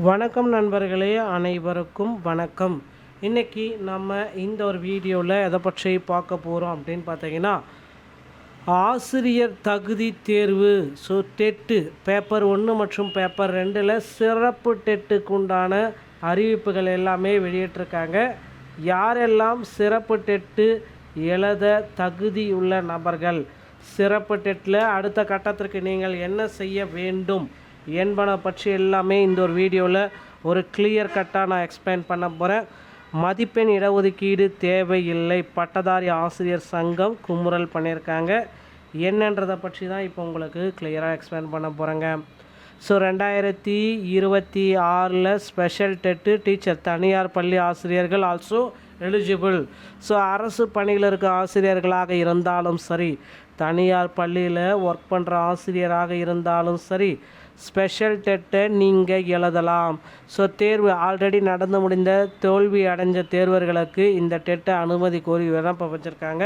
வணக்கம் நண்பர்களே, அனைவருக்கும் வணக்கம். இன்றைக்கி நம்ம இந்த ஒரு வீடியோவில் எதை பற்றி பார்க்க போகிறோம் அப்படின்னு பார்த்தீங்கன்னா, ஆசிரியர் தகுதி தேர்வு. டெட்டு பேப்பர் 1 மற்றும் பேப்பர் 2ல் சிறப்பு டெட்டுக்கு உண்டான அறிவிப்புகள் எல்லாமே வெளியிட்டிருக்காங்க. யாரெல்லாம் சிறப்பு டெட்டு எழுத தகுதியுள்ள நபர்கள், சிறப்பு டெட்டில் அடுத்த கட்டத்திற்கு நீங்கள் என்ன செய்ய வேண்டும் என்பன பற்றி எல்லாமே இந்த ஒரு வீடியோவில் ஒரு கிளியர் கட்டாக நான் எக்ஸ்பிளைன் பண்ண போகிறேன். மதிப்பெண் இடஒதுக்கீடு தேவையில்லை, பட்டதாரி ஆசிரியர் சங்கம் குமுறல் பண்ணியிருக்காங்க. என்னன்றதை பற்றி தான் இப்போ உங்களுக்கு கிளியராக எக்ஸ்பிளைன் பண்ண போகிறேங்க. 2026 ஸ்பெஷல் டெட்டு டீச்சர் தனியார் பள்ளி ஆசிரியர்கள் ஆல்சோ எலிஜிபிள். அரசு பணியில் இருக்க ஆசிரியர்களாக இருந்தாலும் சரி, தனியார் பள்ளியில் ஒர்க் பண்ணுற ஆசிரியராக இருந்தாலும் சரி, ஸ்பெஷல் டெட்டை நீங்கள் எழுதலாம். தேர்வு ஆல்ரெடி நடந்து முடிந்த தோல்வி அடைஞ்ச தேர்வர்களுக்கு இந்த டெட்டை அனுமதி கோரி விண்ணப்பம் வச்சுருக்காங்க.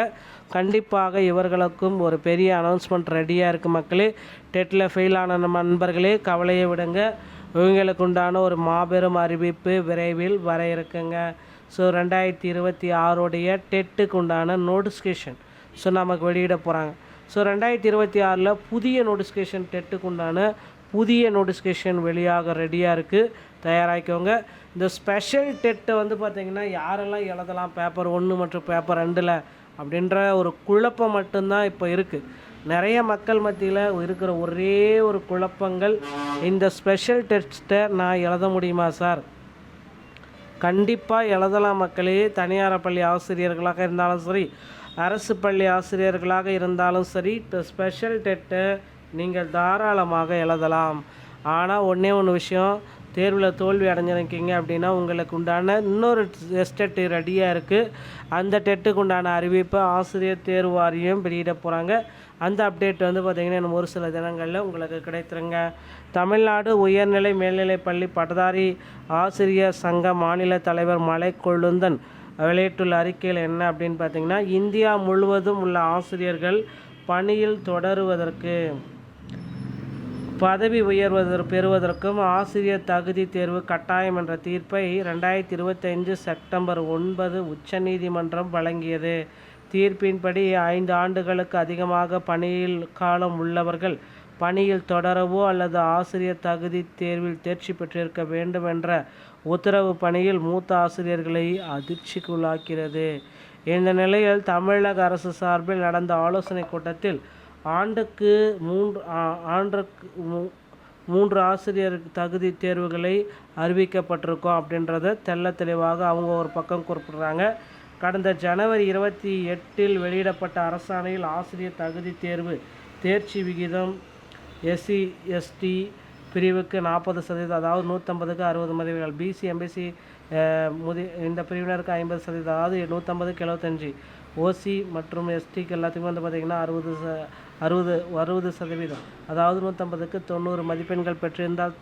கண்டிப்பாக இவர்களுக்கும் ஒரு பெரிய அனௌன்ஸ்மெண்ட் ரெடியாக இருக்குது. மக்களே, டெட்டில் ஃபெயில் ஆன நண்பர்களே கவலையை விடுங்க, இவங்களுக்கு உண்டான ஒரு மாபெரும் அறிவிப்பு விரைவில் வர இருக்குங்க. 2026 டெட்டுக்கு உண்டான நோட்டிஃபிகேஷன் நமக்கு வெளியிட போகிறாங்க. 2026 புதிய நோட்டிஃபிகேஷன் டெட்டுக்கு உண்டான புதிய நோட்டிஃபிகேஷன் வெளியாக ரெடியாக இருக்குது, தயாராகிக்கோங்க. இந்த ஸ்பெஷல் டெட்டை பார்த்திங்கன்னா யாரெல்லாம் எழுதலாம் பேப்பர் 1 மற்றும் பேப்பர் 2ல் அப்படின்ற ஒரு குழப்பம் மட்டும்தான் இப்போ இருக்குது. நிறைய மக்கள் மத்தியில் இருக்கிற ஒரே ஒரு குழப்பங்கள், இந்த ஸ்பெஷல் டெஸ்ட்டை நான் எழுத முடியுமா சார்? கண்டிப்பாக எழுதலாம் மக்களே. தனியார் பள்ளி ஆசிரியர்களாக இருந்தாலும் சரி, அரசு பள்ளி ஆசிரியர்களாக இருந்தாலும் சரி, ஸ்பெஷல் டெட்டை நீங்கள் தாராளமாக எழுதலாம். ஆனால் ஒன்று விஷயம், தேர்வில் தோல்வி அடைஞ்சிருக்கீங்க அப்படின்னா உங்களுக்கு உண்டான இன்னொரு டெட்டு ரெடியாக இருக்குது. அந்த டெட்டுக்கு உண்டான அறிவிப்பை ஆசிரியர் தேர்வு வாரியம் வெளியிட போகிறாங்க. அந்த அப்டேட் பார்த்திங்கன்னா இன்னும் ஒரு சில தினங்களில் உங்களுக்கு கிடைத்துருங்க. தமிழ்நாடு உயர்நிலை மேல்நிலைப் பள்ளி பட்டதாரி ஆசிரியர் சங்க மாநில தலைவர் மலை கொழுந்தன் வெளியிட்டுள்ள அறிக்கையில் என்ன அப்படின்னு பார்த்திங்கன்னா, இந்தியா முழுவதும் உள்ள ஆசிரியர்கள் பணியில் தொடருவதற்கு, பதவி பெறுவதற்கும் ஆசிரியர் தகுதி தேர்வு கட்டாயம் என்ற தீர்ப்பை 2025 செப்டம்பர் 9 உச்சநீதிமன்றம் வழங்கியது. தீர்ப்பின்படி 5 ஆண்டுகளுக்கு அதிகமாக பணியில் காலம் உள்ளவர்கள் பணியில் தொடரவோ அல்லது ஆசிரியர் தகுதி தேர்வில் தேர்ச்சி பெற்றிருக்க வேண்டும் என்ற உத்தரவு பணியில் மூத்த ஆசிரியர்களை அதிர்ச்சிக்குள்ளாக்கிறது. இந்த நிலையில் தமிழக அரசு சார்பில் நடந்த ஆலோசனை கூட்டத்தில் ஆண்டுக்கு 3 ஆசிரியர் தகுதி தேர்வுகளை அறிவிக்கப்பட்டிருக்கோம் அப்படின்றத தெளிவாக அவங்க ஒரு பக்கம் குறிப்பிட்றாங்க. கடந்த ஜனவரி 28 வெளியிடப்பட்ட அரசாணையில் ஆசிரியர் தகுதி தேர்வு தேர்ச்சி விகிதம் SC ST பிரிவுக்கு 40%, அதாவது 150க்கு 60 மதிப்பெண்கள், BC MBC இந்த பிரிவினருக்கு 50%, அதாவது 150க்கு 75, OC மற்றும் STக்கு எல்லாத்துக்குமே பார்த்திங்கன்னா 60%, அதாவது 150க்கு 90 மதிப்பெண்கள் பெற்றிருந்தால்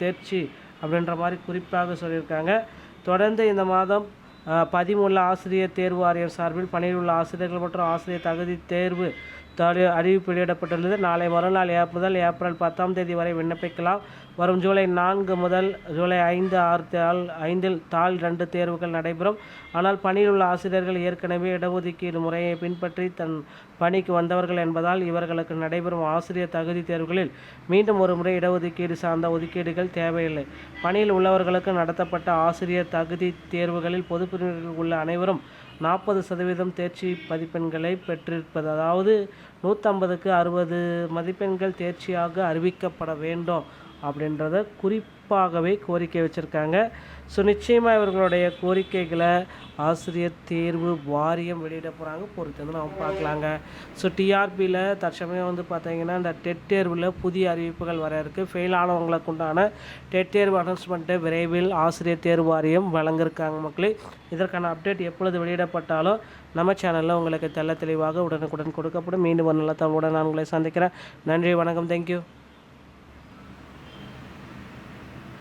தேர்ச்சி அப்படின்ற மாதிரி குறிப்பாக சொல்லியிருக்காங்க. தொடர்ந்து இந்த மாதம் 13 ஆசிரியர் தேர்வு வாரியம் சார்பில் பணியில் உள்ள ஆசிரியர்கள் மற்றும் ஆசிரியர் தகுதி தேர்வு அறிவிப்பு வெளியிடப்பட்டுள்ளது. நாளை மறுநாள் முதல் ஏப்ரல் 10ஆம் தேதி வரை விண்ணப்பிக்கலாம். வரும் ஜூலை 4 முதல் ஜூலை 5 தாள் 2 தேர்வுகள் நடைபெறும். ஆனால் பணியில் உள்ள ஆசிரியர்கள் ஏற்கனவே இடஒதுக்கீடு முறையை பின்பற்றி தன் பணிக்கு வந்தவர்கள் என்பதால் இவர்களுக்கு நடைபெறும் ஆசிரியர் தகுதி தேர்வுகளில் மீண்டும் ஒரு முறை இடஒதுக்கீடு சார்ந்த ஒதுக்கீடுகள் தேவையில்லை. பணியில் உள்ளவர்களுக்கு நடத்தப்பட்ட ஆசிரியர் தகுதி தேர்வுகளில் பொதுப்பிரிவினர்கள் உள்ள அனைவரும் 40% தேர்ச்சி மதிப்பெண்களை பெற்றிருப்பது, அதாவது 150க்கு 60 மதிப்பெண்கள் தேர்ச்சியாக அறிவிக்கப்பட வேண்டும் அப்படின்றத குறிப்பாகவே கோரிக்கை வச்சுருக்காங்க. நிச்சயமாக இவர்களுடைய கோரிக்கைகளை ஆசிரியர் தேர்வு வாரியம் வெளியிட போகிறாங்க, பொறுத்து நம்ம பார்க்கலாங்க. டிஆர்பியில் தற்சமயம் பார்த்திங்கன்னா இந்த டெட் தேர்வில் புதிய அறிவிப்புகள் வர இருக்குது. ஃபெயில் ஆனவங்களுக்கு உண்டான டெட் தேர்வு அனௌன்ஸ்மெண்ட்டை விரைவில் ஆசிரியர் தேர்வு வாரியம் வழங்கியிருக்காங்க. மக்களே, இதற்கான அப்டேட் எப்பொழுது வெளியிடப்பட்டாலும் நம்ம சேனலில் உங்களுக்கு தெளிவாக உடனுக்குடன் கொடுக்கப்படும். மீண்டும் ஒரு நல்ல தமிழுடன் நான் உங்களை சந்திக்கிறேன். நன்றி, வணக்கம், தேங்க்யூ.